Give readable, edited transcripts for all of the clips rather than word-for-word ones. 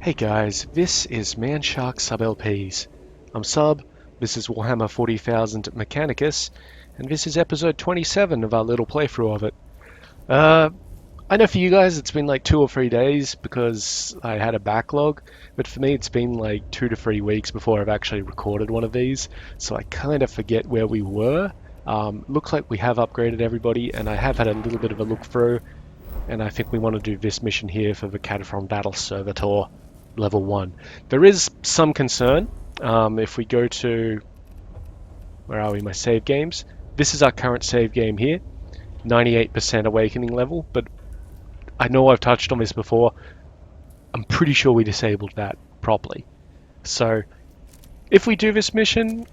Hey guys, this is Manshark Sub LPs. I'm Sub, this is Warhammer 40,000 Mechanicus, and this is episode 27 of our little playthrough of it. I know for you guys it's been like 2 or 3 days because I had a backlog, but for me it's been like 2 to 3 weeks before I've actually recorded one of these, so I kind of forget where we were. Looks like we have upgraded everybody, and I have had a little bit of a look through, and I think we want to do this mission here for the Cataphrone Battle Servitor. Level 1. There is some concern. If we go to, where are we, my save games, this is our current save game here, 98% awakening level, but I know I've touched on this before. I'm pretty sure we disabled that properly. So if we do this mission,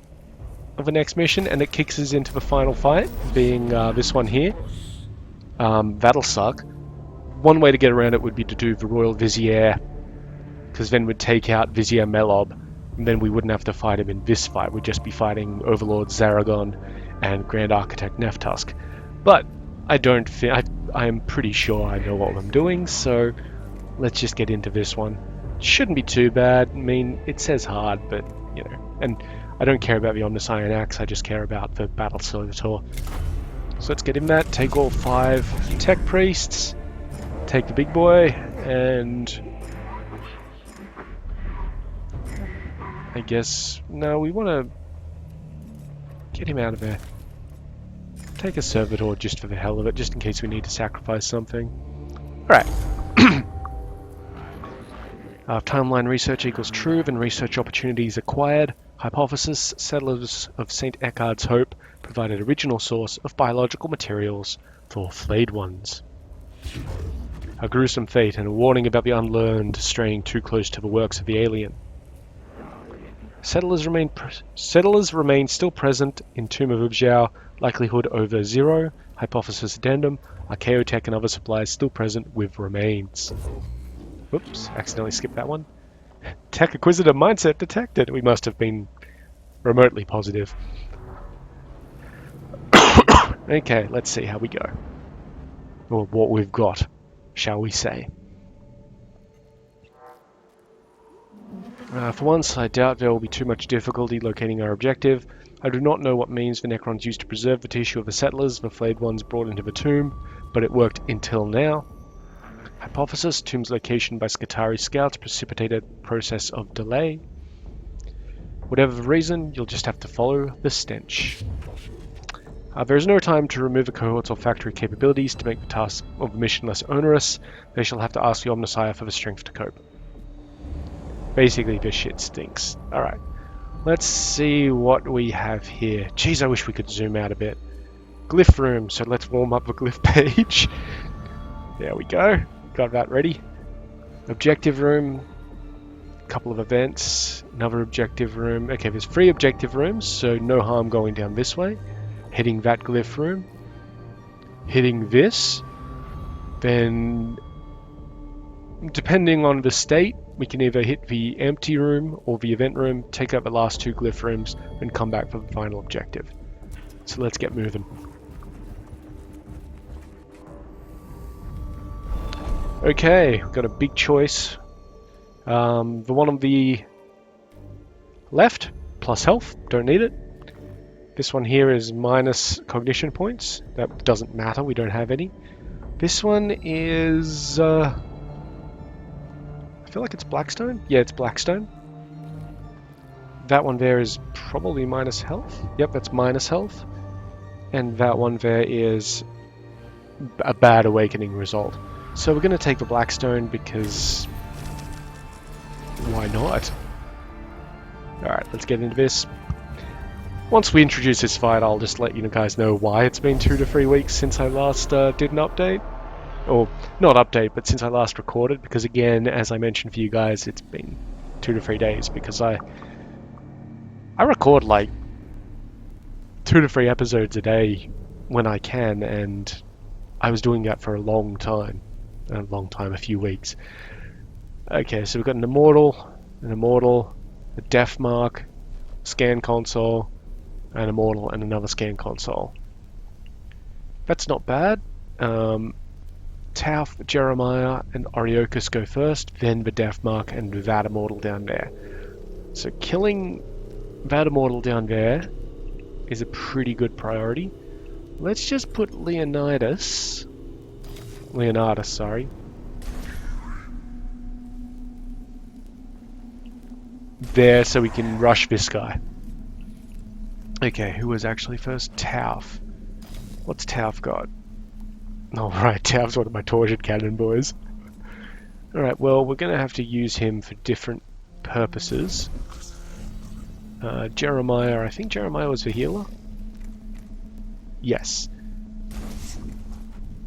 or the next mission, and it kicks us into the final fight, being this one here, that'll suck. One way to get around it would be to do the Royal Vizier, because then we'd take out Vizier Melob, and then we wouldn't have to fight him in this fight. We'd just be fighting Overlord Zaragon and Grand Architect Neftusk. But I don't think I am pretty sure I know what I'm doing, so let's just get into this one. Shouldn't be too bad. I mean, it says hard, but you know, and I don't care about the Omnis Iron Axe. I just care about the Battle Servitor. So let's get in that. Take all 5 Tech Priests. Take the big boy and. I guess, no, we want to get him out of there. Take a servitor just for the hell of it, just in case we need to sacrifice something. Alright. Timeline research equals true, and research opportunities acquired. Hypothesis, settlers of St. Eckhard's Hope provided original source of biological materials for flayed ones. A gruesome fate and a warning about the unlearned straying too close to the works of the alien. Settlers remain still present in Tomb of Ubjao, likelihood over 0, hypothesis addendum, archaeotech and other supplies still present with remains. Whoops, accidentally skipped that one. Tech Acquisitor mindset detected. We must have been remotely positive. Okay, let's see how we go. Or what we've got, shall we say. For once, I doubt there will be too much difficulty locating our objective. I do not know what means the Necrons used to preserve the tissue of the settlers, the flayed ones brought into the tomb, but it worked until now. Hypothesis, tomb's location by Skitarii scouts precipitated process of delay. Whatever the reason, you'll just have to follow the stench. There is no time to remove the cohort's olfactory capabilities to make the task of the mission less onerous. They shall have to ask the Omnissiah for the strength to cope. Basically, this shit stinks. Alright, let's see what we have here. Jeez, I wish we could zoom out a bit. Glyph room, so let's warm up the glyph page. There we go, got that ready. Objective room, couple of events, another objective room. Okay, there's 3 objective rooms, so no harm going down this way. Hitting that glyph room. Hitting this. Then, depending on the state, we can either hit the empty room or the event room, take out the last 2 glyph rooms, and come back for the final objective. So let's get moving. Okay, we've got a big choice. The one on the left, plus health, don't need it. This one here is minus cognition points. That doesn't matter, we don't have any. This one is... I feel like it's Blackstone. Yeah, it's Blackstone. That one there is probably minus health. Yep, that's minus health. And that one there is a bad awakening result. So we're going to take the Blackstone because... why not? Alright, let's get into this. Once we introduce this fight, I'll just let you guys know why it's been 2 to 3 weeks since I last did an update. Or, not update, but since I last recorded, because again, as I mentioned for you guys, it's been 2 to 3 days, because I record like 2 to 3 episodes a day when I can, and I was doing that for a long time, a few weeks. Okay, so we've got an Immortal, a Death Mark, Scan Console, an Immortal, and another Scan Console. That's not bad. Tauf, Jeremiah, and Ariochus go first, then the Deathmark and Vadamortal down there. So killing Vadamortal down there is a pretty good priority. Let's just put Leonidas, sorry, there so we can rush this guy. Okay, who was actually first? Tauf. What's Tauf got? Oh, right, Tauf's one of my tortured cannon boys. Alright, well, we're going to have to use him for different purposes. Jeremiah, I think Jeremiah was the healer? Yes.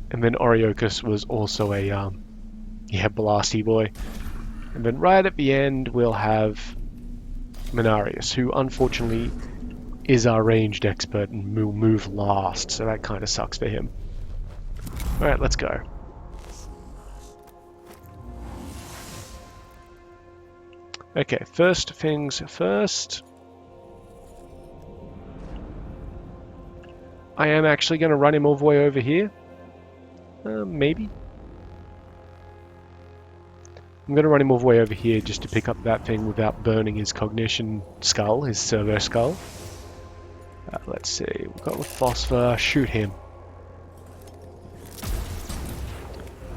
And then Ariochus was also a, blasty boy. And then right at the end, we'll have Menarius, who unfortunately is our ranged expert and will move last, so that kind of sucks for him. Alright, let's go. Okay, first things first. I am actually going to run him all the way over here. Maybe. I'm going to run him all the way over here just to pick up that thing without burning his cognition skull, his servo skull. Let's see, we've got the phosphor, shoot him.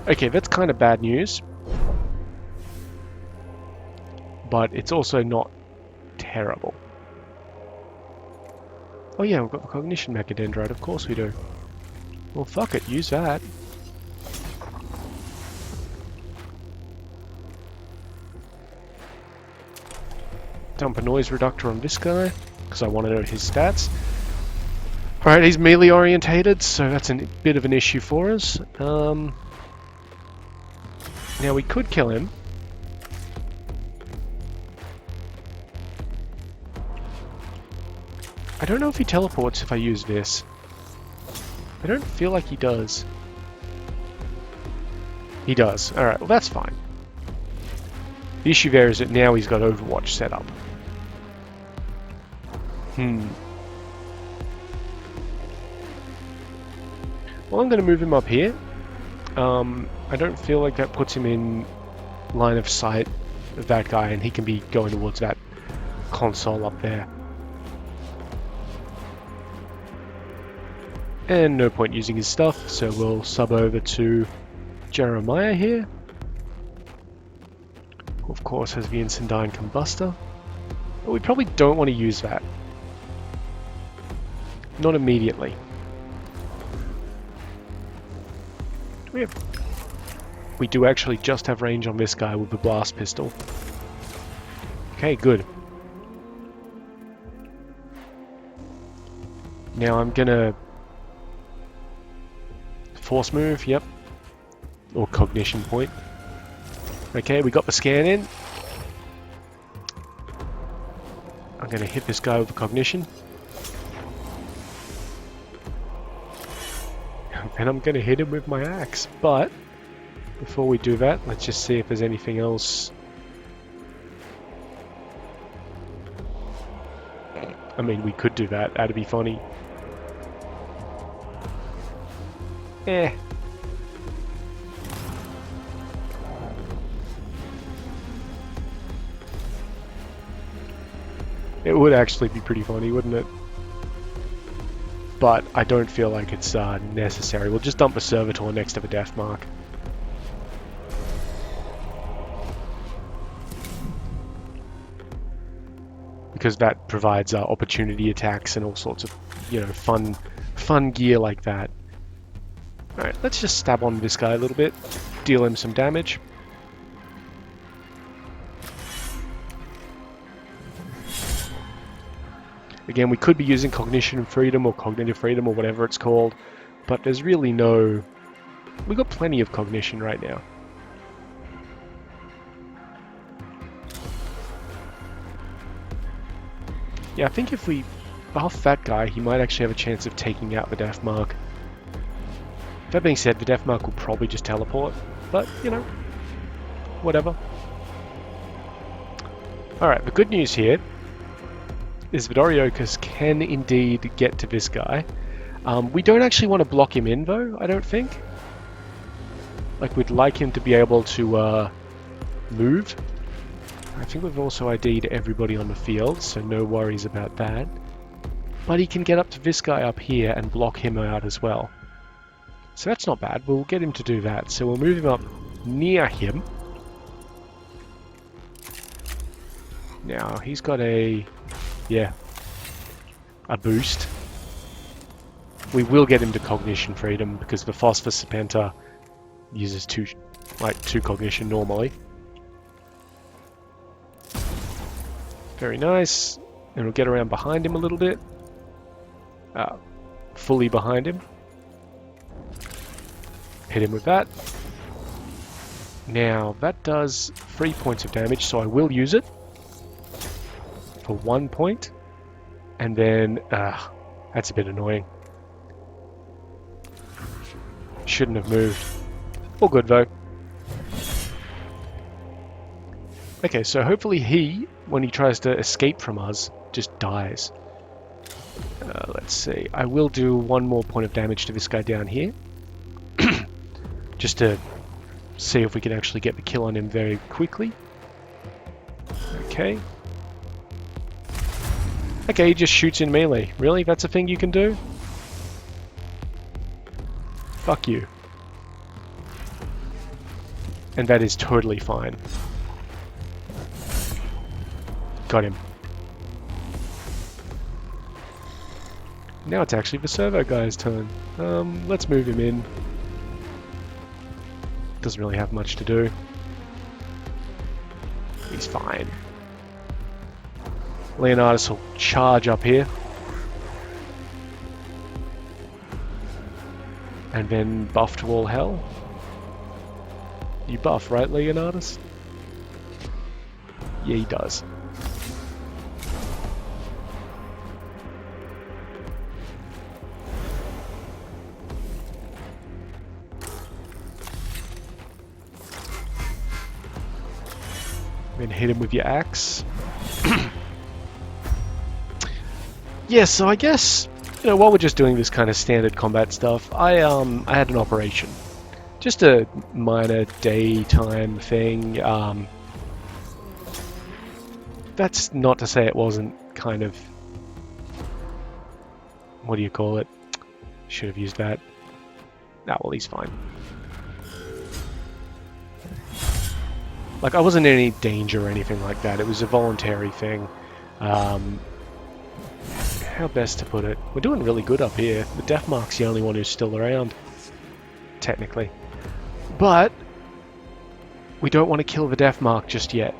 Okay, that's kind of bad news. But it's also not terrible. Oh yeah, we've got the cognition mechadendrite, of course we do. Well, fuck it, use that. Dump a noise reductor on this guy, because I want to know his stats. Alright, he's melee orientated, so that's a bit of an issue for us. Now we could kill him. I don't know if he teleports if I use this. I don't feel like he does. He does. Alright, well that's fine. The issue there is that now he's got Overwatch set up. Well, I'm going to move him up here. I don't feel like that puts him in line of sight of that guy, and he can be going towards that console up there. And no point using his stuff, so we'll sub over to Jeremiah here. Who of course has the Incendiary Combustor. But we probably don't want to use that. Not immediately. We do actually just have range on this guy with the blast pistol. Okay, good. Now I'm gonna force move, yep. Or cognition point. Okay, we got the scan in. I'm gonna hit this guy with the cognition. And I'm gonna hit him with my axe, but before we do that, let's just see if there's anything else. I mean, we could do that, that'd be funny. Eh. It would actually be pretty funny, wouldn't it? But I don't feel like it's necessary. We'll just dump a servitor next to the Deathmark. Because that provides opportunity attacks and all sorts of, you know, fun gear like that. Alright, let's just stab on this guy a little bit, deal him some damage. Again, we could be using Cognition Freedom or Cognitive Freedom or whatever it's called, but there's really no... We've got plenty of Cognition right now. Yeah, I think if we buff that guy, he might actually have a chance of taking out the Deathmark. That being said, the Deathmark will probably just teleport, but, you know, whatever. Alright, the good news here is that Ariochus can indeed get to this guy. We don't actually want to block him in, though, I don't think. Like, we'd like him to be able to move. I think we've also ID'd everybody on the field, so no worries about that. But he can get up to this guy up here and block him out as well. So that's not bad. We'll get him to do that. So we'll move him up near him. Now, he's got a boost. We will get him to cognition freedom because the Phosphor Serpenter uses two cognition normally. Very nice. And we'll get around behind him a little bit. Fully behind him. Hit him with that. Now, that does 3 points of damage, so I will use it. For 1 point. And then, that's a bit annoying. Shouldn't have moved. All good, though. Okay, so hopefully he, when he tries to escape from us, just dies. Let's see. I will do 1 more point of damage to this guy down here. Just to see if we can actually get the kill on him very quickly. Okay. Okay, he just shoots in melee. Really? That's a thing you can do? Fuck you. And that is totally fine. Got him. Now it's actually the servo guy's turn. Let's move him in. Doesn't really have much to do. He's fine. Leonidas will charge up here. And then buff to all hell. You buff, right, Leonidas? Yeah, he does. Then hit him with your axe. Yeah, so I guess, you know, while we're just doing this kind of standard combat stuff, I had an operation. Just a minor daytime thing. That's not to say it wasn't kind of... What do you call it? Should have used that. Ah, well, he's fine. Like, I wasn't in any danger or anything like that. It was a voluntary thing. How best to put it? We're doing really good up here. The Deathmark's the only one who's still around. Technically. But we don't want to kill the Deathmark just yet.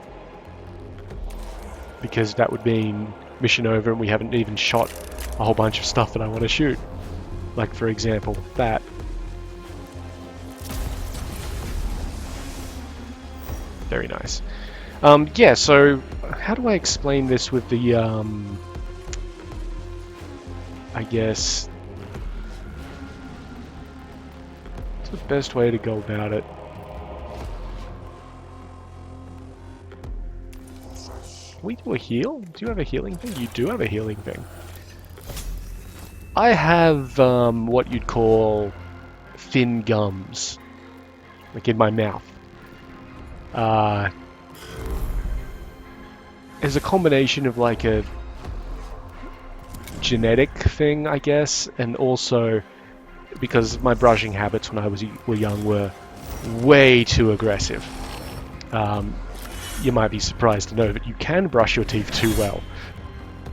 Because that would mean mission over and we haven't even shot a whole bunch of stuff that I want to shoot. Like, for example, that. Very nice. Yeah, so how do I explain this with the, I guess... What's the best way to go about it? We do a heal? Do you have a healing thing? You do have a healing thing. I have, what you'd call thin gums. Like in my mouth. There's a combination of like a genetic thing, I guess, and also because my brushing habits when I was young were way too aggressive. You might be surprised to know that you can brush your teeth too well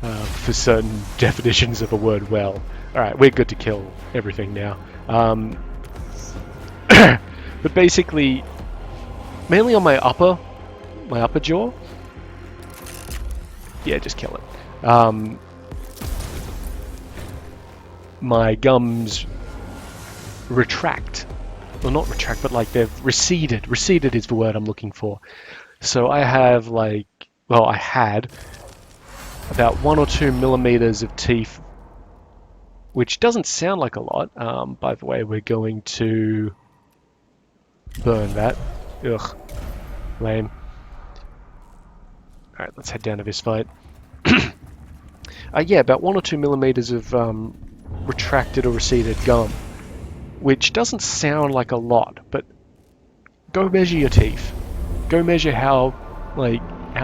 for certain definitions of the word well. Alright, we're good to kill everything now. But basically, mainly on my upper jaw. Yeah, just kill it. My gums retract. Well, not retract, but like they've receded. Receded is the word I'm looking for. So I have like, well, I had about 1 or 2 millimeters of teeth, which doesn't sound like a lot. By the way, we're going to burn that. Ugh, lame. Alright, let's head down to this fight. Yeah, about 1 or 2 millimeters of retracted or receded gum, which doesn't sound like a lot, but go measure your teeth. Go measure how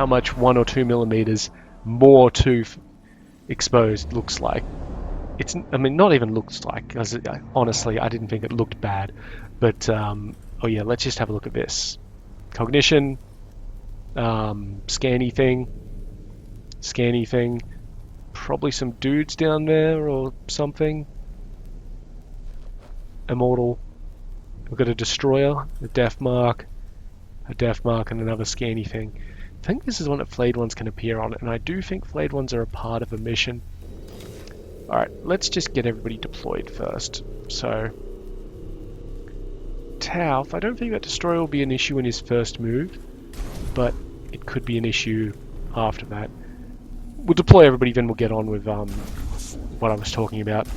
much 1 or 2 millimeters more tooth exposed looks like. I mean, not even looks like, because honestly, I didn't think it looked bad. But, oh yeah, let's just have a look at this. Cognition, scanny thing, probably some dudes down there or something. Immortal. We've got a destroyer, a death mark, and another scanny thing. I think this is one that flayed ones can appear on, and I do think flayed ones are a part of a mission. Alright, let's just get everybody deployed first. So, Tauf, I don't think that destroyer will be an issue in his first move, but it could be an issue after that. We'll deploy everybody, then we'll get on with what I was talking about.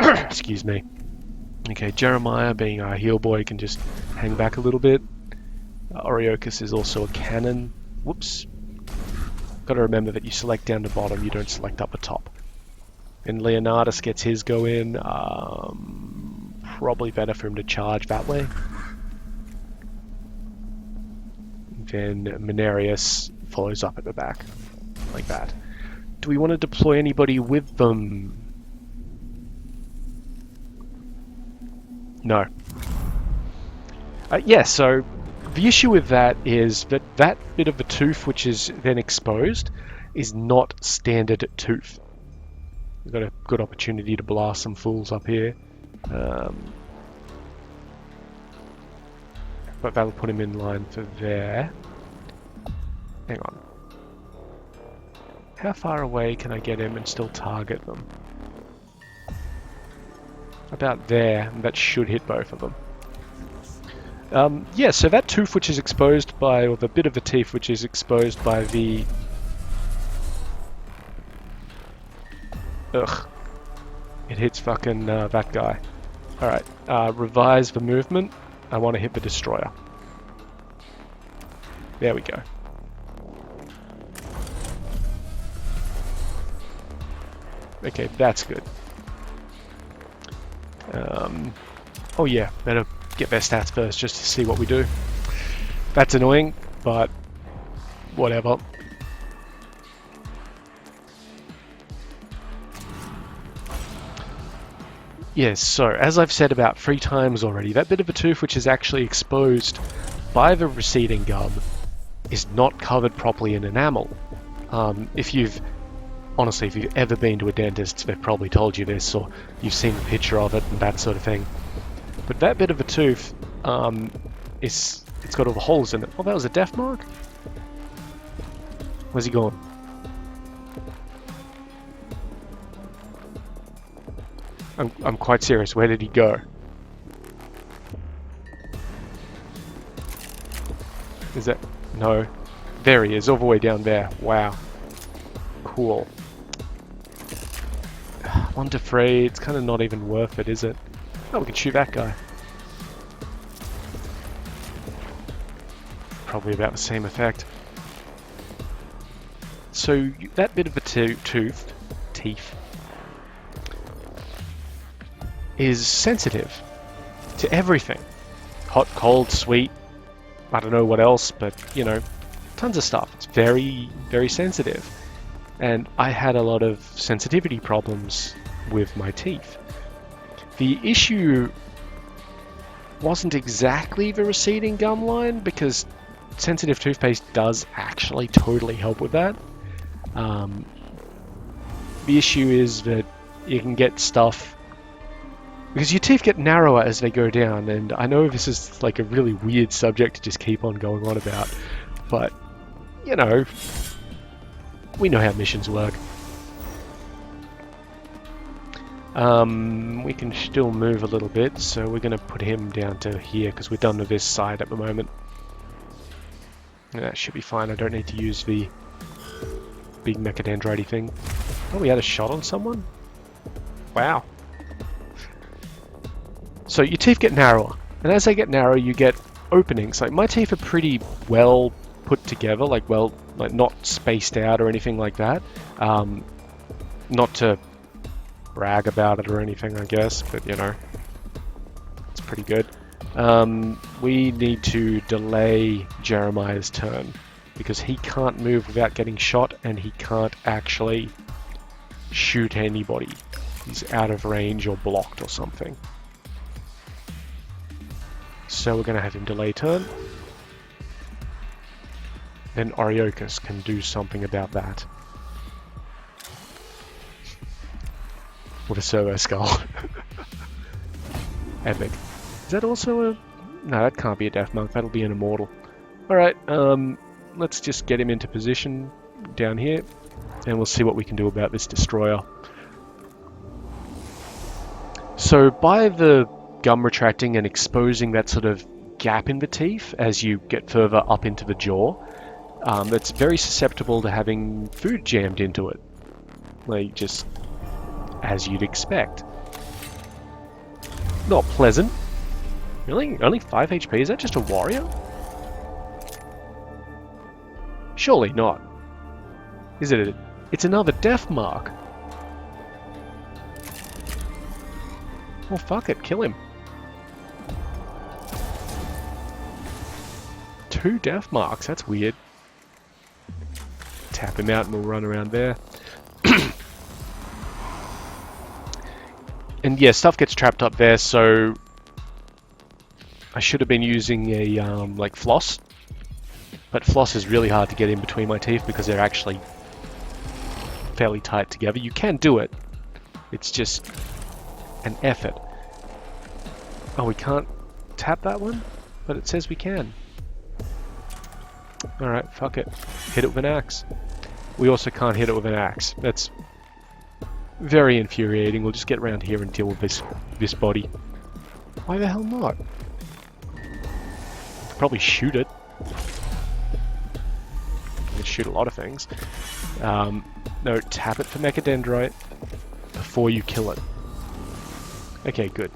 Excuse me. Okay, Jeremiah, being our heal boy, can just hang back a little bit. Oriokus is also a cannon. Whoops. Got to remember that you select down the bottom, you don't select up the top. And Leonardus gets his go in. Probably better for him to charge that way. Then Menarius follows up at the back, like that. Do we want to deploy anybody with them? No. Yeah, so the issue with that is that that bit of the tooth which is then exposed is not standard tooth. We've got a good opportunity to blast some fools up here. But that'll put him in line for there. Hang on. How far away can I get him and still target them? About there, and that should hit both of them. Yeah, so that tooth which is exposed by, or the bit of the teeth which is exposed by the... Ugh. It hits fucking that guy. Alright, revise the movement. I want to hit the destroyer. There we go. Okay, that's good. Oh yeah, better get their stats first just to see what we do. That's annoying, but whatever. Yes, so as I've said about 3 times already, that bit of a tooth which is actually exposed by the receding gum is not covered properly in enamel. Honestly, if you've ever been to a dentist, they've probably told you this, or you've seen a picture of it and that sort of thing. But that bit of a tooth, it's got all the holes in it. Oh, that was a death mark? Where's he gone? I'm quite serious. Where did he go? Is that... No. There he is, all the way down there. Wow. Cool. One to 3, it's kind of not even worth it, is it? Oh, we can shoot that guy. Probably about the same effect. So, that bit of a teeth, is sensitive to everything. Hot, cold, sweet, I don't know what else, but, you know, tons of stuff. It's very, very sensitive. And I had a lot of sensitivity problems with my teeth. The issue wasn't exactly the receding gum line, because sensitive toothpaste does actually totally help with that. The issue is that you can get stuff... Because your teeth get narrower as they go down, and I know this is like a really weird subject to just keep on going on about, but, you know, we know how missions work. We can still move a little bit, so we're going to put him down to here, because we're done with this side at the moment. That should be fine, I don't need to use the big mechadendrite thing. Oh, we had a shot on someone? Wow. So your teeth get narrower, and as they get narrower you get openings. Like my teeth are pretty well put together, like not spaced out or anything like that. Not to brag about it or anything, I guess, but you know, it's pretty good. We need to delay Jeremiah's turn because he can't move without getting shot, and he can't actually shoot anybody. He's out of range or blocked or something. So we're going to have him delay turn. Then Oriokus can do something about that. With a servo skull. Epic. Is that also a... No, that can't be a Death Monk. That'll be an Immortal. Alright, let's just get him into position down here, and we'll see what we can do about this Destroyer. So by the gum retracting and exposing that sort of gap in the teeth as you get further up into the jaw, that's very susceptible to having food jammed into it. Like, just as you'd expect. Not pleasant. Really? Only 5 HP? Is that just a warrior? Surely not. Is it? It's another death mark. Well, fuck it. Kill him. 2 death marks. That's weird. Tap him out and we'll run around there. And yeah, stuff gets trapped up there, so I should have been using a like floss, but floss is really hard to get in between my teeth because they're actually fairly tight together. You can do it, it's just an effort. Oh, we can't tap that one, but it says we can. Alright, fuck it. Hit it with an axe. We also can't hit it with an axe. That's very infuriating. We'll just get around here and deal with this body. Why the hell not? Probably shoot it. You can shoot a lot of things. No, tap it for Mechadendrite before you kill it. Okay, good.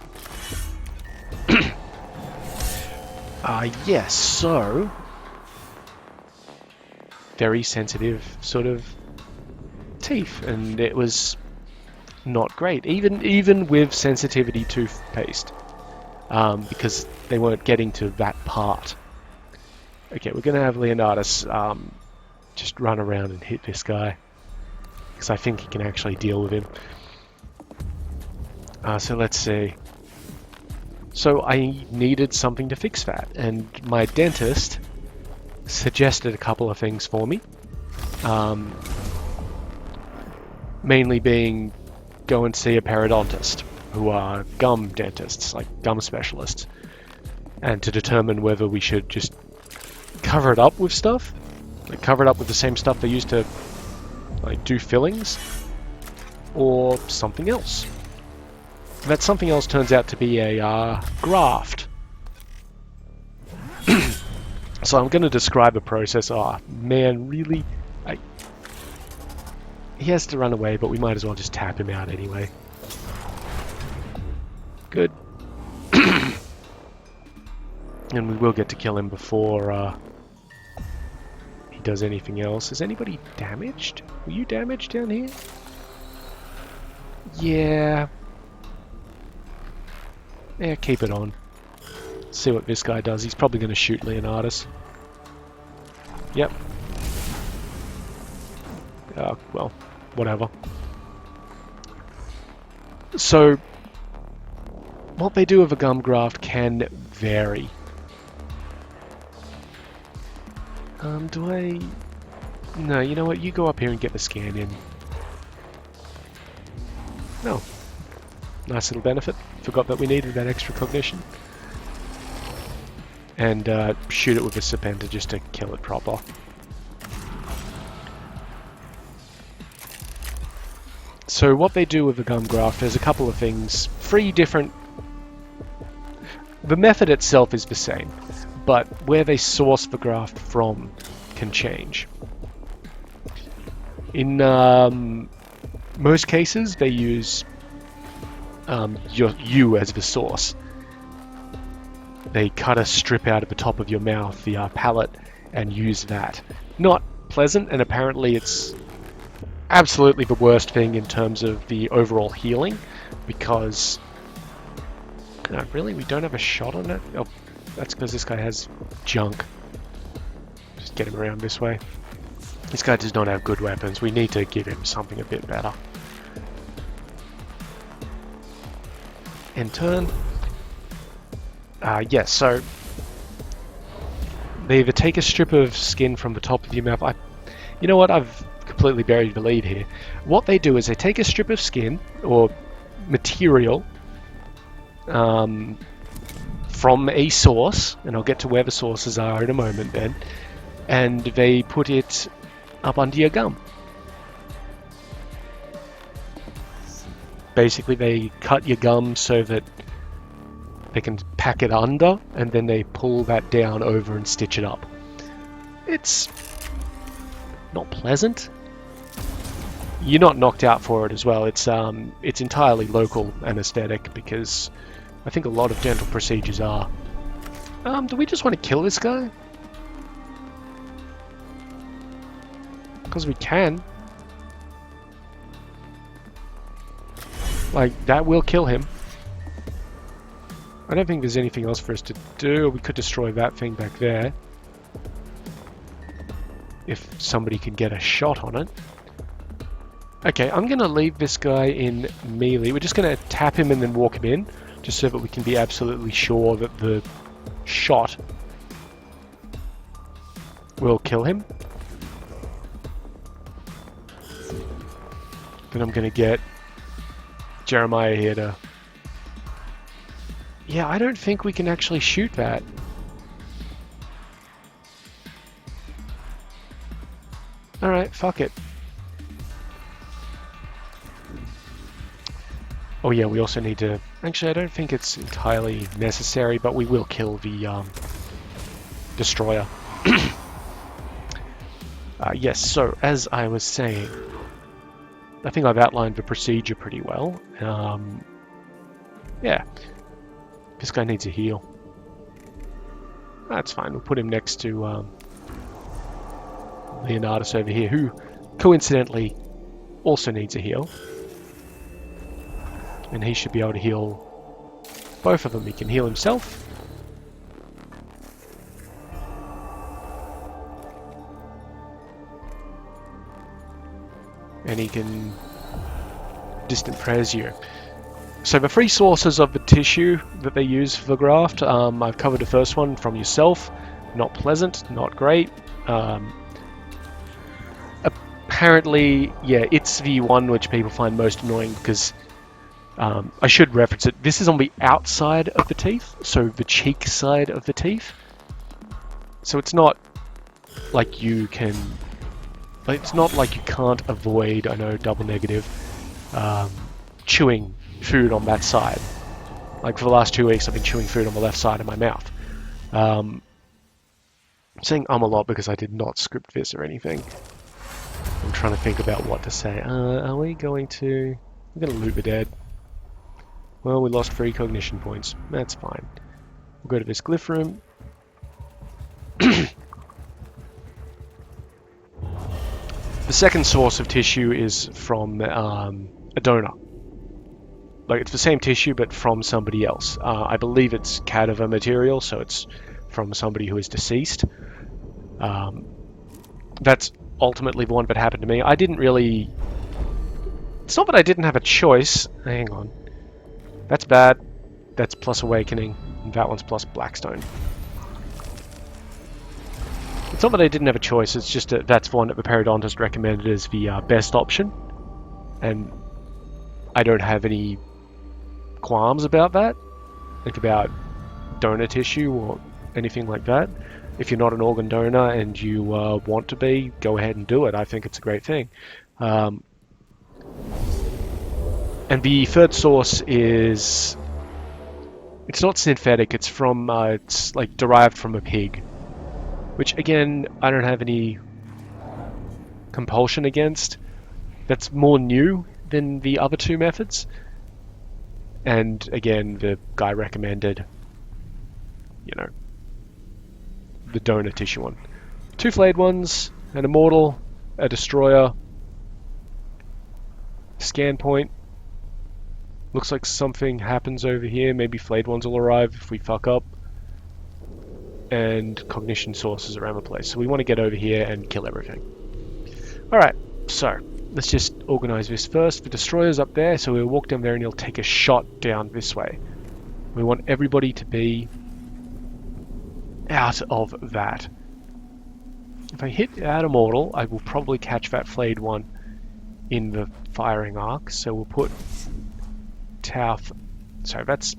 Yes, so... very sensitive sort of teeth, and it was not great, even with sensitivity toothpaste, because they weren't getting to that part. Okay, we're gonna have Leonidas just run around and hit this guy, because I think he can actually deal with him. So let's see. So I needed something to fix that, and my dentist suggested a couple of things for me. Mainly being go and see a periodontist, who are gum dentists, like gum specialists, and to determine whether we should just cover it up with stuff, like cover it up with the same stuff they use to like do fillings, or something else. And that something else turns out to be a graft. So I'm going to describe a process. Oh man, really? He has to run away, but we might as well just tap him out anyway. Good. And we will get to kill him before he does anything else. Is anybody damaged? Were you damaged down here? Yeah. Yeah, keep it on. See what this guy does. He's probably going to shoot Leonidas. Yep. Well, whatever. So, what they do with a gum graft can vary. Do I... No, you know what? You go up here and get the scan in. No. Nice little benefit. Forgot that we needed that extra cognition. And shoot it with a Serpenta just to kill it proper. So what they do with the gum graft, there's a couple of things. 3 different... The method itself is the same, but where they source the graft from can change. In most cases, they use you as the source. They cut a strip out of the top of your mouth, the palate, and use that. Not pleasant, and apparently it's absolutely the worst thing in terms of the overall healing, because No, really? We don't have a shot on it? Oh, that's because this guy has junk. Just get him around this way. This guy does not have good weapons. We need to give him something a bit better. End turn. Yes, so they either take a strip of skin from the top of your mouth. You know what? I've completely buried the lead here. What they do is they take a strip of skin or material from a source, and I'll get to where the sources are in a moment then, and they put it up under your gum. Basically, they cut your gum so that they can pack it under, and then they pull that down over and stitch it up. It's not pleasant. You're not knocked out for it as well. It's entirely local anesthetic, because I think a lot of dental procedures are. Do we just want to kill this guy? Because we can. Like, that will kill him. I don't think there's anything else for us to do. We could destroy that thing back there. If somebody can get a shot on it. Okay, I'm going to leave this guy in melee. We're just going to tap him and then walk him in, just so that we can be absolutely sure that the shot will kill him. Then I'm going to get Jeremiah here to... Yeah, I don't think we can actually shoot that. Alright, fuck it. Oh yeah, we also need to... Actually, I don't think it's entirely necessary, but we will kill the destroyer. Yes, so as I was saying, I think I've outlined the procedure pretty well. Yeah, this guy needs a heal. That's fine, we'll put him next to Leonidas over here, who coincidentally also needs a heal. And he should be able to heal both of them. He can heal himself. And he can distant pres you. So the three sources of the tissue that they use for the graft, I've covered the first one from yourself. Not pleasant, not great. Apparently, yeah, it's the one which people find most annoying because I should reference it. This is on the outside of the teeth, so the cheek side of the teeth. So it's not like you can... It's not like you can't avoid, I know, double negative, chewing food on that side. Like for the last 2 weeks I've been chewing food on the left side of my mouth. I'm saying a lot because I did not script this or anything. I'm trying to think about what to say. Are we going to... We're going to loot the dead. Well, we lost 3 cognition points. That's fine. We'll go to this glyph room. The second source of tissue is from a donor. Like, it's the same tissue, but from somebody else. I believe it's cadaver material, so it's from somebody who is deceased. That's ultimately the one that happened to me. I didn't really... It's not that I didn't have a choice. Hang on. That's bad. That's plus awakening. And that one's plus blackstone. It's not that I didn't have a choice, it's just that that's the one that the periodontist recommended as the best option. And I don't have any qualms about that. Like about donor tissue or anything like that. If you're not an organ donor and you want to be, go ahead and do it. I think it's a great thing. And the third source is... It's not synthetic, it's from... it's like derived from a pig. Which, again, I don't have any compulsion against. That's more new than the other two methods. And, again, the guy recommended, you know, the donor tissue one. 2 flayed ones, an immortal, a destroyer, scan point. Looks like something happens over here. Maybe flayed ones will arrive if we fuck up. And cognition sources around the place. So we want to get over here and kill everything. Alright, so let's just organize this first. The destroyer's up there, so we'll walk down there and he'll take a shot down this way. We want everybody to be out of that. If I hit out immortal, I will probably catch that flayed one in the firing arc. So we'll put Tauf. Sorry, that's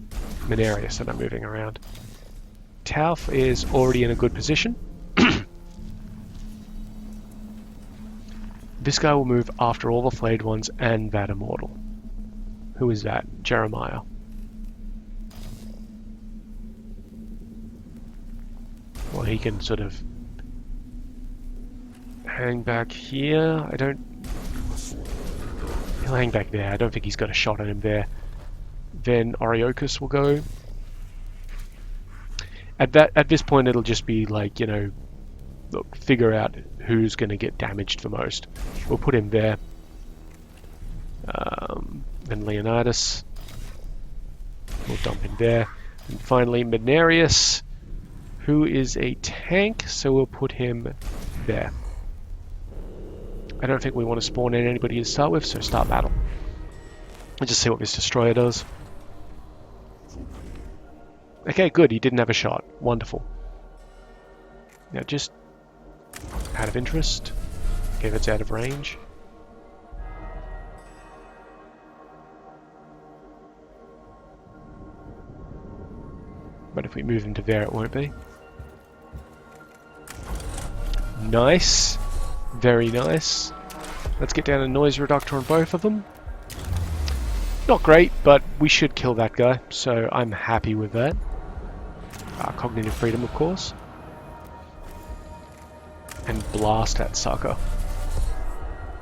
Mechanicus that I'm moving around. Tauf is already in a good position. This guy will move after all the flayed ones and that immortal. Who is that? Jeremiah. Well, he can sort of hang back here. He'll hang back there. I don't think he's got a shot at him there. Then Oriokus will go. At this point, it'll just be like, you know, look, figure out who's going to get damaged the most. We'll put him there. Then Leonidas. We'll dump him there. And finally, Mechanicus, who is a tank, so we'll put him there. I don't think we want to spawn in anybody to start with, so start battle. Let's just see what this destroyer does. Okay, good, he didn't have a shot. Wonderful. Now just out of interest. Okay, that's out of range. But if we move him to there, it won't be. Nice. Very nice. Let's get down a noise reductor on both of them. Not great, but we should kill that guy, so I'm happy with that. Cognitive freedom, of course. And blast that sucker.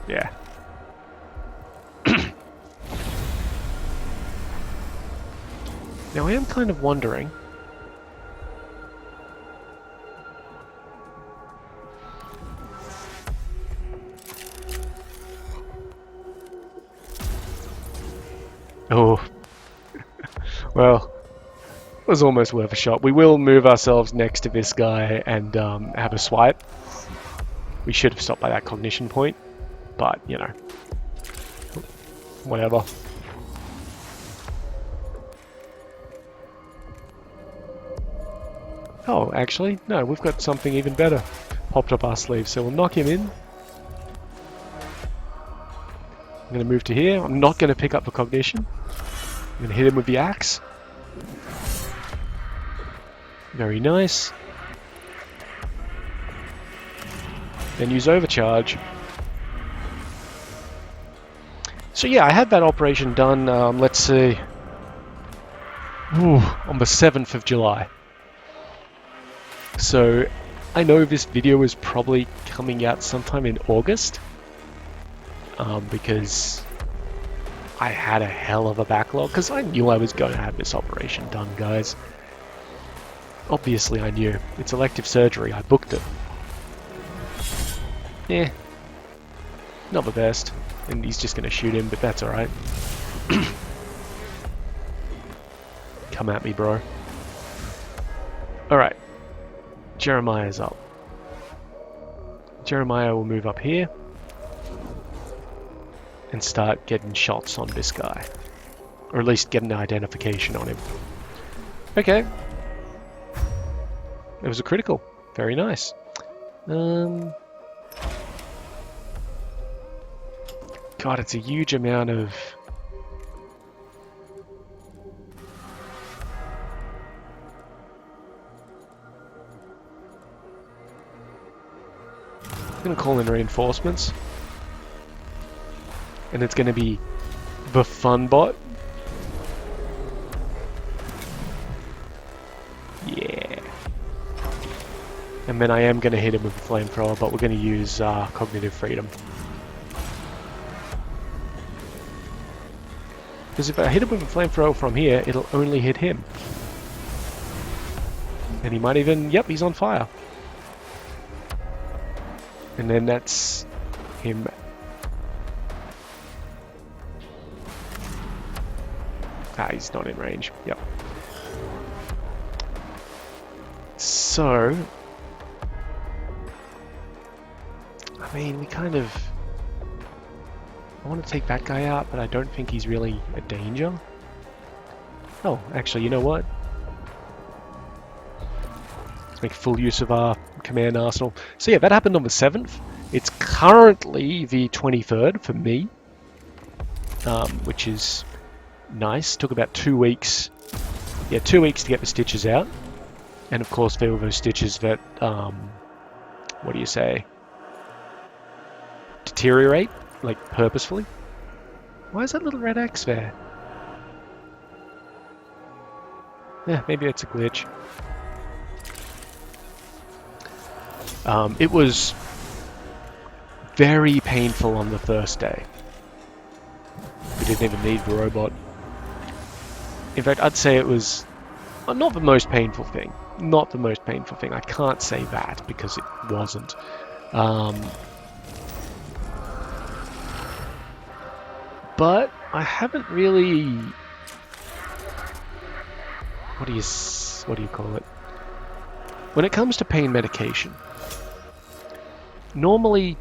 Yeah. Now I am kind of wondering... Oh. Well, it was almost worth a shot. We will move ourselves next to this guy and have a swipe. We should have stopped by that cognition point, but, you know, whatever. Oh, actually, no, we've got something even better popped up our sleeve, so we'll knock him in. I'm going to move to here. I'm not going to pick up the cognition. I'm going to hit him with the axe. Very nice. Then use overcharge. So yeah, I had that operation done, let's see, on the 7th of July. So I know this video is probably coming out sometime in August, because I had a hell of a backlog, because I knew I was going to have this operation done, guys. Obviously I knew. It's elective surgery, I booked it. Yeah, not the best. And he's just going to shoot him, but that's alright. Come at me, bro. Alright. Jeremiah's up. Jeremiah will move up here and start getting shots on this guy. Or at least get an identification on him. Okay. It was a critical. Very nice. God, it's a huge amount of... I'm going to call in reinforcements. And it's going to be the fun bot. Yeah. And then I am going to hit him with a flamethrower, but we're going to use cognitive freedom. Because if I hit him with a flamethrower from here, it'll only hit him. And he might even... Yep, he's on fire. And then that's him. Ah, he's not in range. Yep. So, I mean, we kind of... I want to take that guy out, but I don't think he's really a danger. Oh, actually, you know what? Let's make full use of our command arsenal. So yeah, that happened on the 7th. It's currently the 23rd for me, which is nice. Took about 2 weeks. Yeah, 2 weeks to get the stitches out. And of course, there were those stitches that, what do you say? Deteriorate, like purposefully. Why is that little red X there? Yeah, maybe it's a glitch. It was very painful on the first day. We didn't even need the robot. In fact, I'd say it was not the most painful thing. Not the most painful thing. I can't say that because it wasn't. But I haven't really... What do you call it? When it comes to pain medication, normally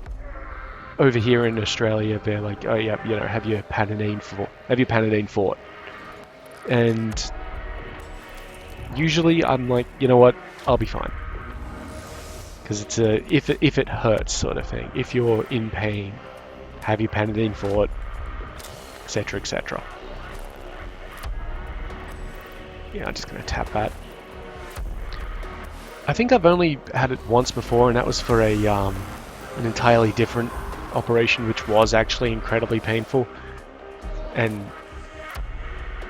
over here in Australia they're like, oh yeah, you know, have your Panadeine for it. And usually I'm like, you know what, I'll be fine. Because it's a if it hurts sort of thing. If you're in pain, have your Panadeine for it, etc, etc. Yeah, I'm just going to tap that. I think I've only had it once before, and that was for a an entirely different operation, which was actually incredibly painful. And,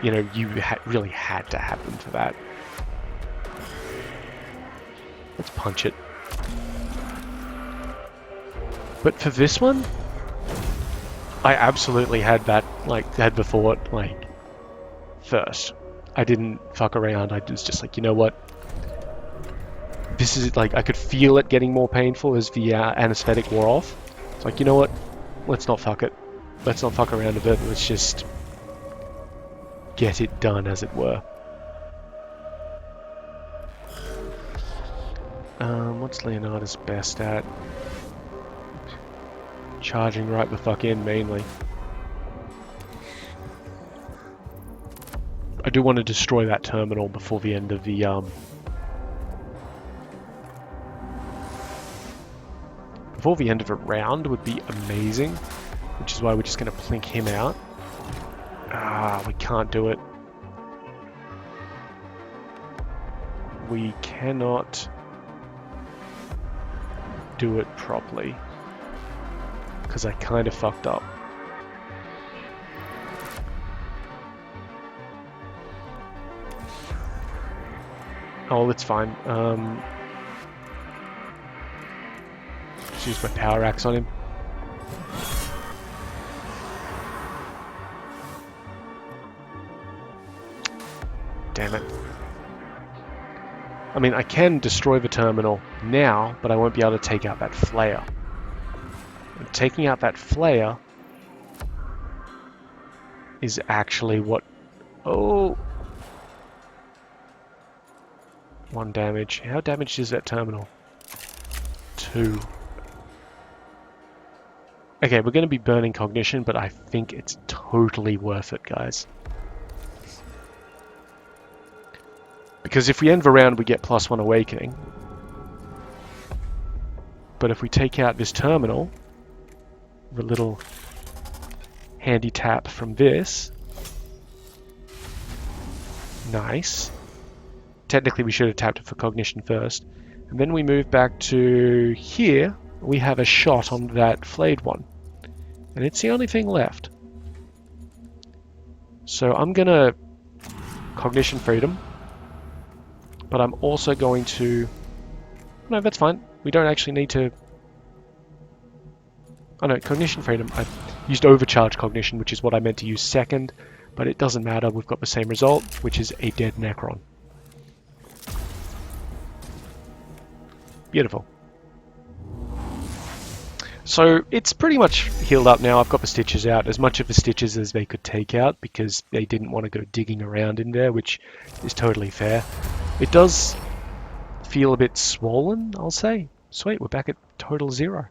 you know, you really had to have them for that. Let's punch it. But for this one, I absolutely had that, like, had the thought, like, first. I didn't fuck around. I was just like, you know what? This is, like, I could feel it getting more painful as the anesthetic wore off. It's like, you know what? Let's not fuck it. Let's not fuck around a bit. Let's just get it done, as it were. What's Leonardo's best at? Charging right the fuck in, mainly. I do want to destroy that terminal before the end of the round would be amazing, which is why we're just going to plink him out. Ah, we can't do it. We cannot do it properly because I kind of fucked up. Oh, that's fine. Just use my power axe on him. Damn it. I mean, I can destroy the terminal now, but I won't be able to take out that flare. And taking out that flare is actually what... Oh! 1 damage. How damaged is that terminal? 2. Okay, we're going to be burning cognition, but I think it's totally worth it, guys. Because if we end the round, we get +1 awakening. But if we take out this terminal, the little handy tap from this, nice. Technically, we should have tapped it for cognition first. And then we move back to here. We have a shot on that flayed one. And it's the only thing left. So I'm going to cognition freedom. But I'm also going to... No, that's fine. We don't actually need to... Oh no, cognition freedom. I used overcharge cognition, which is what I meant to use second. But it doesn't matter. We've got the same result, which is a dead Necron. Beautiful. So it's pretty much healed up now. I've got the stitches out, as much of the stitches as they could take out, because they didn't want to go digging around in there, which is totally fair. It does feel a bit swollen, I'll say. Sweet, we're back at total 0.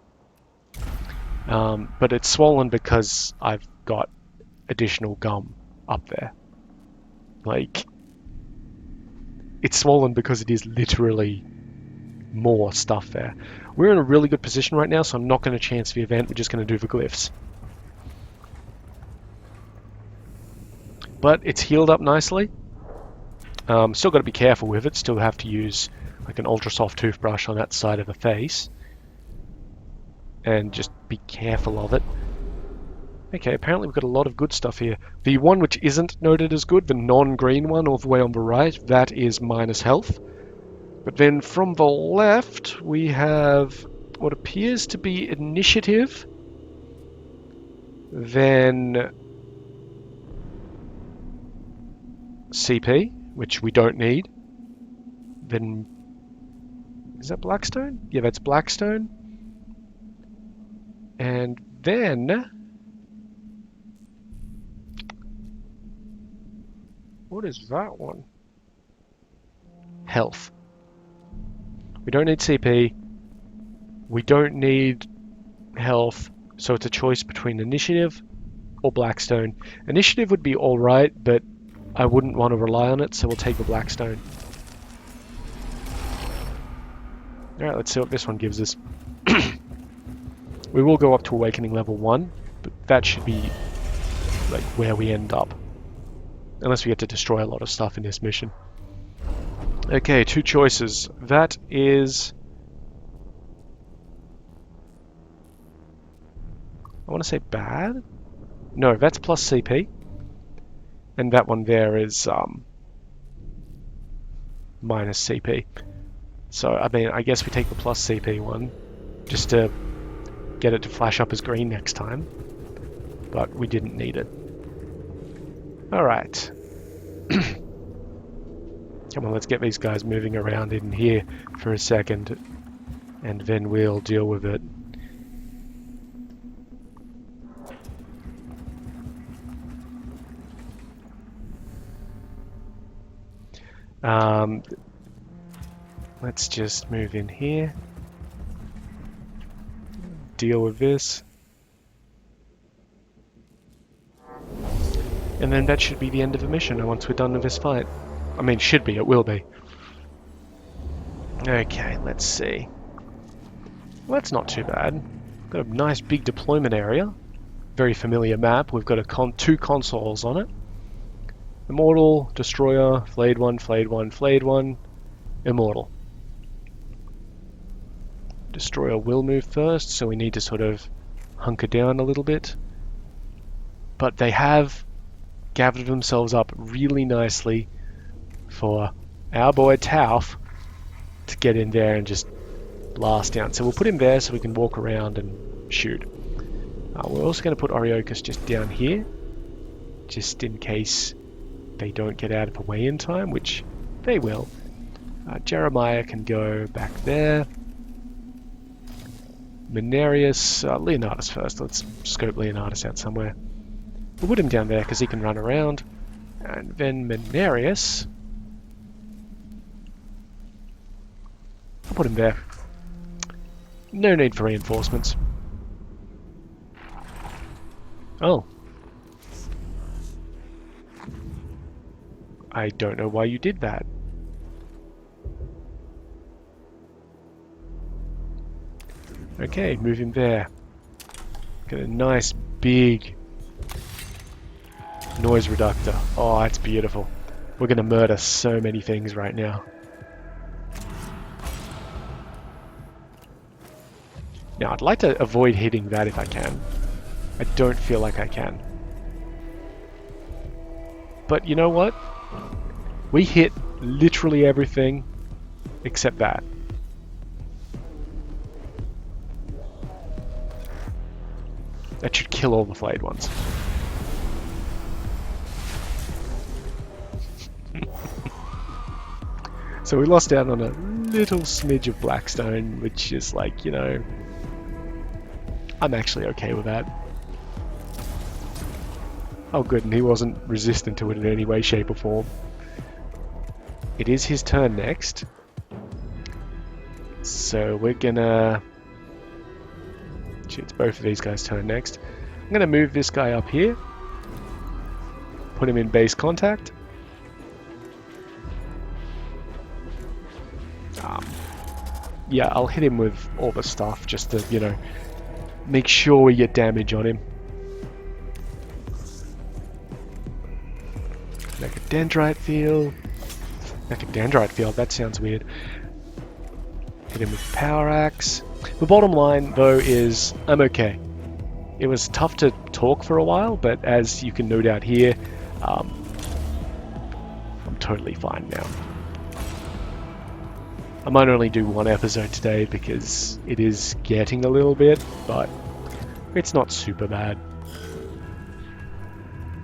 But it's swollen because I've got additional gum up there. Like, it's swollen because it is literally more stuff there. We're in a really good position right now, so I'm not going to chance the event. We're just going to do the glyphs. But it's healed up nicely. Still got to be careful with it. Still have to use like an ultra soft toothbrush on that side of the face. And just be careful of it. Okay, apparently we've got a lot of good stuff here. The one which isn't noted as good, the non-green one all the way on the right, that is minus health. But then from the left, we have what appears to be initiative, then CP, which we don't need. Then, is that Blackstone? Yeah, that's Blackstone. And then, what is that one? Health. We don't need CP. We don't need health. So it's a choice between initiative or Blackstone. Initiative would be alright, but I wouldn't want to rely on it, so we'll take the Blackstone. Alright, let's see what this one gives us. We will go up to Awakening level 1, but that should be like where we end up. Unless we get to destroy a lot of stuff in this mission. Okay, 2 choices. That is... I want to say bad? No, that's plus CP. And that one there is minus CP. So, I mean, I guess we take the plus CP one, just to get it to flash up as green next time. But we didn't need it. Alright. Come on, let's get these guys moving around in here for a second, and then we'll deal with it. Let's just move in here. Deal with this. And then that should be the end of the mission once we're done with this fight. I mean, should be, it will be. Okay, let's see. Well, that's not too bad. Got a nice big deployment area. Very familiar map. We've got a 2 consoles on it. Immortal, Destroyer, Flayed One, Flayed One, Flayed One, Immortal. Destroyer will move first, so we need to sort of hunker down a little bit. But they have gathered themselves up really nicely for our boy Tauf to get in there and just blast down. So we'll put him there so we can walk around and shoot. We're also going to put Oriochus just down here, just in case they don't get out of the way in time, which they will. Jeremiah can go back there. Menarius, Leonardus first. Let's scope Leonardus out somewhere. We'll put him down there because he can run around. And then Menarius, I'll put him there. No need for reinforcements. Oh. I don't know why you did that. Okay, move him there. Get a nice big noise reductor. Oh, that's beautiful. We're going to murder so many things right now. Now, I'd like to avoid hitting that if I can. I don't feel like I can. But you know what? We hit literally everything except that. That should kill all the flayed ones. So we lost out on a little smidge of Blackstone, which is like, you know, I'm actually okay with that. Oh good, and he wasn't resistant to it in any way, shape or form. It is his turn next. So we're gonna... It's both of these guys' turn next. I'm gonna move this guy up here. Put him in base contact. Yeah, I'll hit him with all the stuff just to, you know, make sure we get damage on him. Dendrite field. Dendrite field, that sounds weird. Hit him with power axe. The bottom line, though, is I'm okay. It was tough to talk for a while, but as you can no doubt hear, I'm totally fine now. I might only do one episode today because it is getting a little bit, but it's not super bad.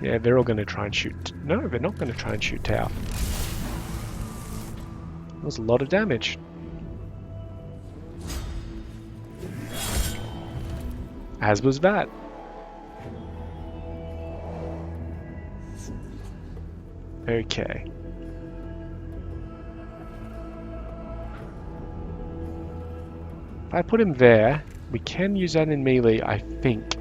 Yeah, they're all going to try and shoot... No, they're not going to try and shoot Tau. That was a lot of damage. As was that. Okay. If I put him there, we can use that in melee, I think.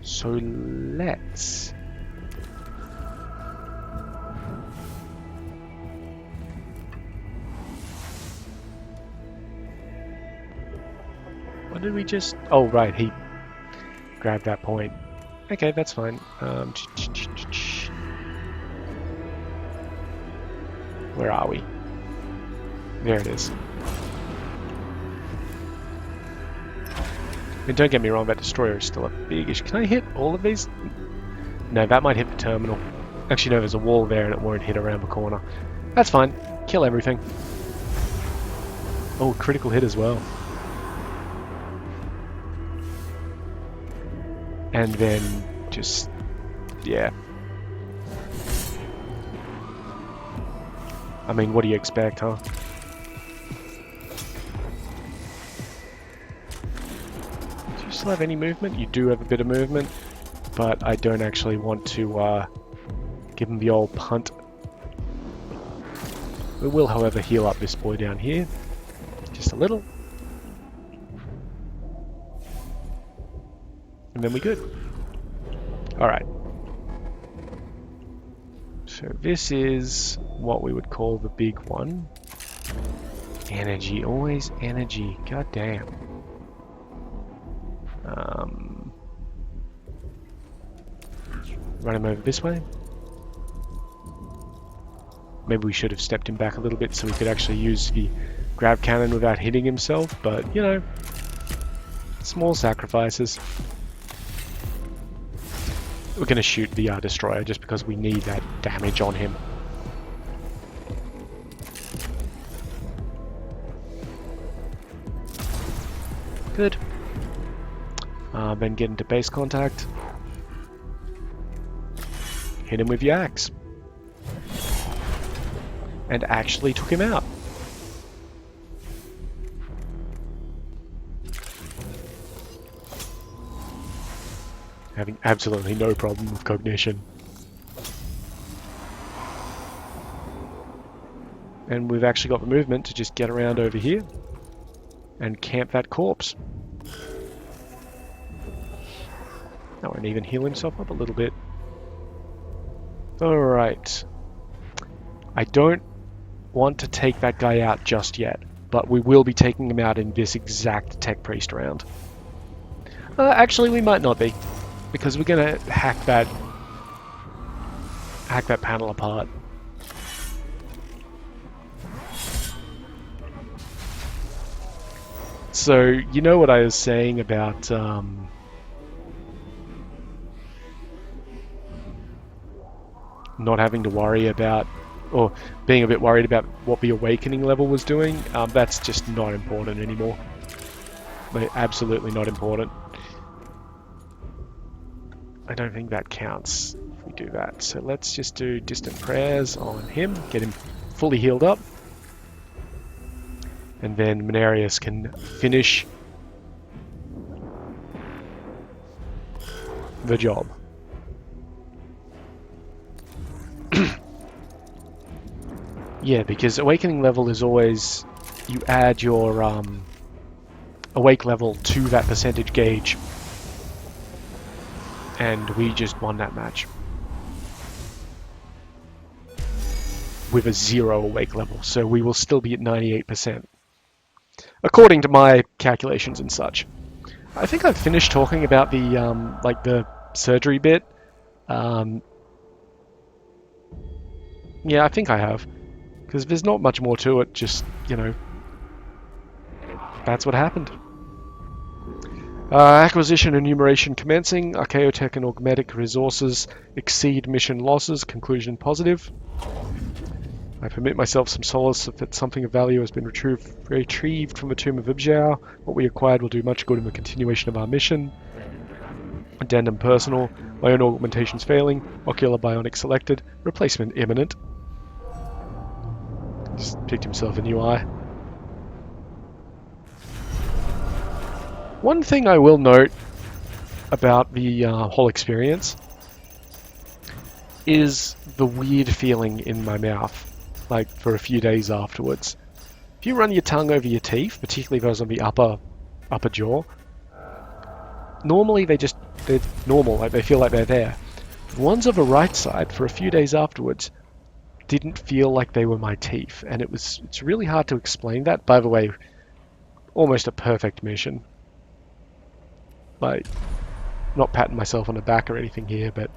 So let's... What did we just... Oh, right, he grabbed that point. Okay, that's fine. Where are we? There it is. I mean, don't get me wrong, that destroyer is still a big issue. Can I hit all of these? No, that might hit the terminal. Actually, no, there's a wall there and it won't hit around the corner. That's fine. Kill everything. Oh, critical hit as well. And then just... yeah. I mean, what do you expect, huh? Do you still have any movement? You do have a bit of movement, but I don't actually want to give him the old punt. We will, however, heal up this boy down here. Just a little. And then we're good. Alright. So this is what we would call the big one. Energy, always energy. God damn. Run him over this way. Maybe we should have stepped him back a little bit so we could actually use the grab cannon without hitting himself, but you know, small sacrifices. We're going to shoot the destroyer just because we need that damage on him. Good. Then get into base contact. Hit him with your axe. And actually took him out. Having absolutely no problem with cognition. And we've actually got the movement to just get around over here and camp that corpse. That won't even heal himself up a little bit. Alright. I don't want to take that guy out just yet, but we will be taking him out in this exact Tech Priest round. Actually, we might not be, because we're gonna hack that panel apart. So, you know what I was saying about not having to worry about, or being a bit worried about what the awakening level was doing? That's just not important anymore. Like, absolutely not important. I don't think that counts if we do that. So let's just do distant prayers on him, get him fully healed up. and then Mechanicus can finish the job. Yeah, because awakening level is always, you add your awake level to that percentage gauge, and we just won that match with a 0 awake level, so we will still be at 98%, according to my calculations and such. I think I've finished talking about the like the surgery bit. Yeah, I think I have, because there's not much more to it, just, you know, that's what happened. Acquisition enumeration commencing. Archaeotech and augmetic resources exceed mission losses. Conclusion positive. I permit myself some solace if that something of value has been retrieved from the tomb of Ibjao. What we acquired will do much good in the continuation of our mission. Addendum personal. My own augmentations failing. Ocular bionic selected. Replacement imminent. Just picked himself a new eye. One thing I will note about the whole experience is the weird feeling in my mouth, like for a few days afterwards. If you run your tongue over your teeth, particularly those on the upper jaw, normally they're normal, like they feel like they're there. The ones on the right side, for a few days afterwards, didn't feel like they were my teeth, and it's really hard to explain that. By the way, almost a perfect mission. Like, not patting myself on the back or anything here, but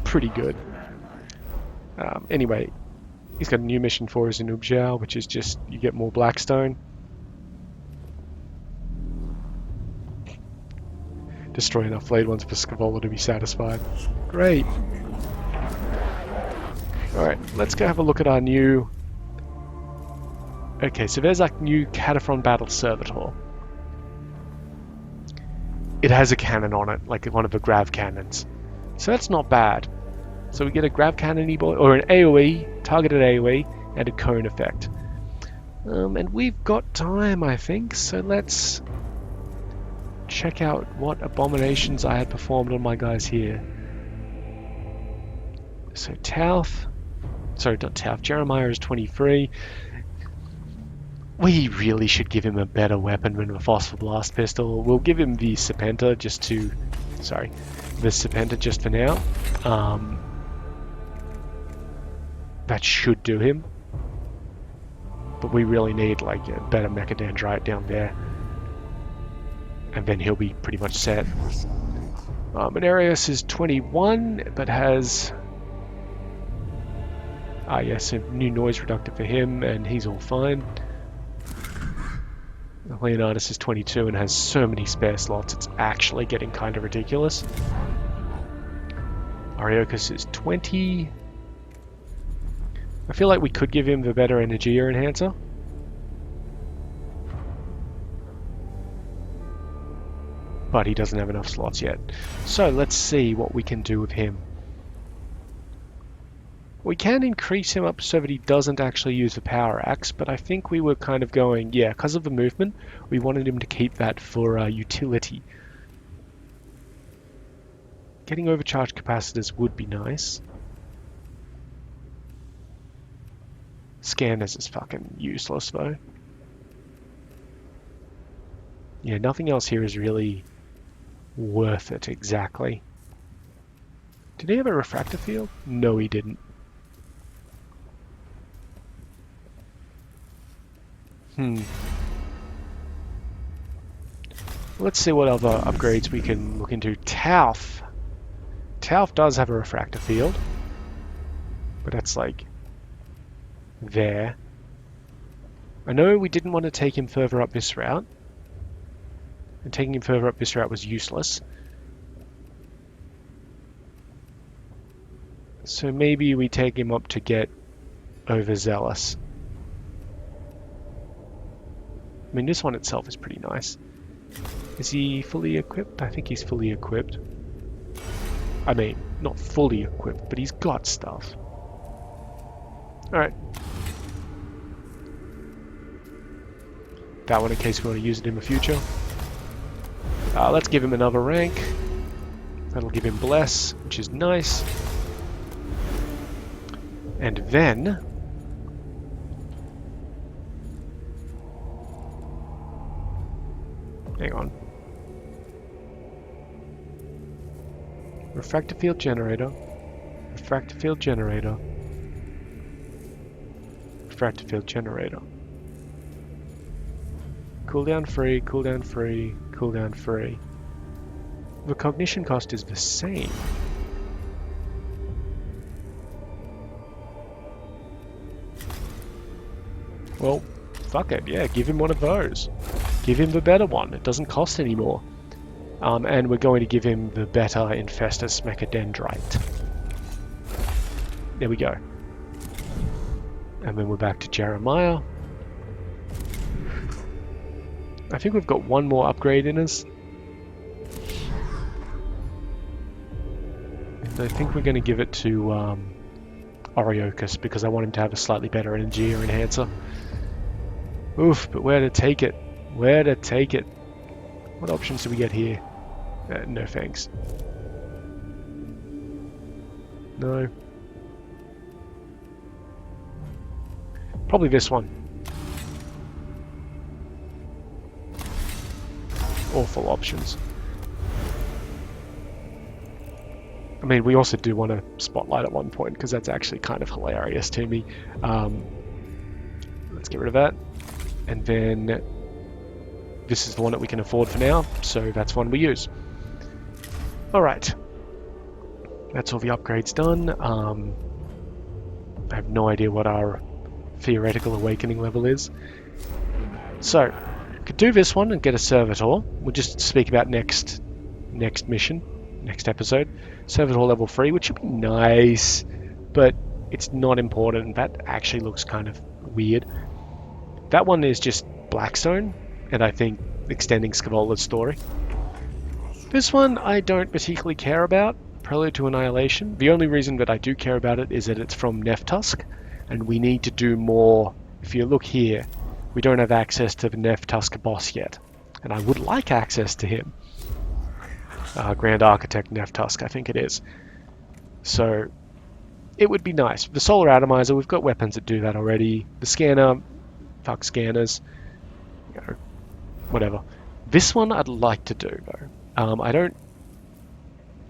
pretty good. Anyway, he's got a new mission for us in Ubjao, which is just, you get more Blackstone. Destroy enough Flayed Ones for Scavola to be satisfied. Great. Alright, let's go have a look at our new... Okay, so there's our new Cataphron Battle Servitor. It has a cannon on it, like one of the grav cannons. So that's not bad. So we get a grav cannon or an AoE, targeted AoE, and a cone effect. And we've got time, I think, so let's check out what abominations I had performed on my guys here. So Jeremiah is 23. We really should give him a better weapon than the Phosphor Blast Pistol. We'll give him the Serpenta just for now. That should do him. But we really need like a better Mechadendrite down there. And then he'll be pretty much set. Mechanicus is 21, but has... yes, a new noise reductor for him, and he's all fine. Leonidas is 22 and has so many spare slots, it's actually getting kind of ridiculous. Ariochus is 20. I feel like we could give him the better Energia enhancer. But he doesn't have enough slots yet. So let's see what we can do with him. We can increase him up so that he doesn't actually use the power axe, but I think we were kind of going, yeah, because of the movement, we wanted him to keep that for utility. Getting overcharged capacitors would be nice. Scanners is fucking useless though. Yeah, nothing else here is really worth it exactly. Did he have a refractor field? No, he didn't. Let's see what other upgrades we can look into. Tauth. Tauth does have a refractor field, but that's like there. I know we didn't want to take him further up this route, and taking him further up this route was useless. So maybe we take him up to get overzealous. I mean, this one itself is pretty nice. Is he fully equipped? I think he's fully equipped. I mean, not fully equipped, but he's got stuff. Alright. that one in case we want to use it in the future. Let's give him another rank. That'll give him Bless, which is nice. And then... hang on. Refractor field generator. Refractor field generator. Refractor field generator. Cooldown free, cooldown free, cooldown free. The cognition cost is the same. Well, fuck it, yeah, give him one of those. Give him the better one, it doesn't cost any more. And we're going to give him the better Infestus Mechadendrite. There we go. And then we're back to Jeremiah. I think we've got one more upgrade in us. And I think we're going to give it to Oriochus because I want him to have a slightly better energy or enhancer. Oof, but where to take it? Where to take it? What options do we get here? No thanks. No. Probably this one. Awful options. I mean, we also do want to spotlight at one point because that's actually kind of hilarious to me. Let's get rid of that. And then this is the one that we can afford for now, so that's one we use. Alright. That's all the upgrades done. I have no idea what our theoretical awakening level is. So, could do this one and get a servitor. We'll just speak about next mission, next episode. Servitor level 3, which should be nice, but it's not important. That actually looks kind of weird. That one is just Blackstone, and I think extending Scavola's story. This one I don't particularly care about, Prelude to Annihilation. The only reason that I do care about it is that it's from Neftusk, and we need to do more. If you look here, we don't have access to the Neftusk boss yet, and I would like access to him. Grand Architect Neftusk, I think it is. So, it would be nice. The Solar Atomizer, we've got weapons that do that already. The scanner, fuck scanners. You know, whatever. This one I'd like to do, though. I don't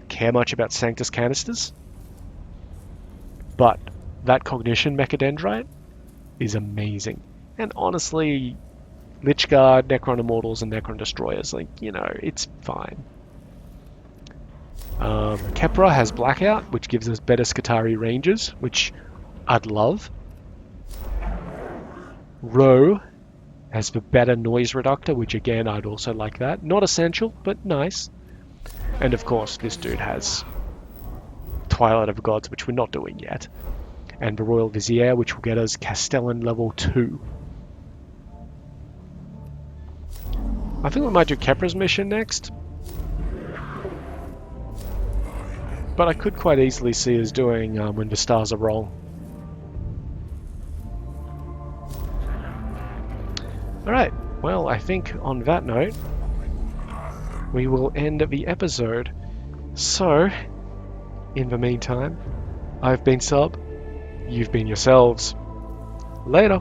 care much about Sanctus Canisters, but that Cognition Mechadendrite is amazing. And honestly, Lichguard, Necron Immortals, and Necron Destroyers, like, you know, it's fine. Kepra has Blackout, which gives us better Skitarii ranges, which I'd love. Ro has the better Noise Reductor, which again, I'd also like that. Not essential, but nice. And of course, this dude has Twilight of the Gods, which we're not doing yet. And the Royal Vizier, which will get us Castellan level 2. I think we might do Kepra's mission next. But I could quite easily see us doing When the Stars Are Wrong. Alright, well, I think on that note, we will end the episode. So, in the meantime, I've been Sub, you've been yourselves. Later!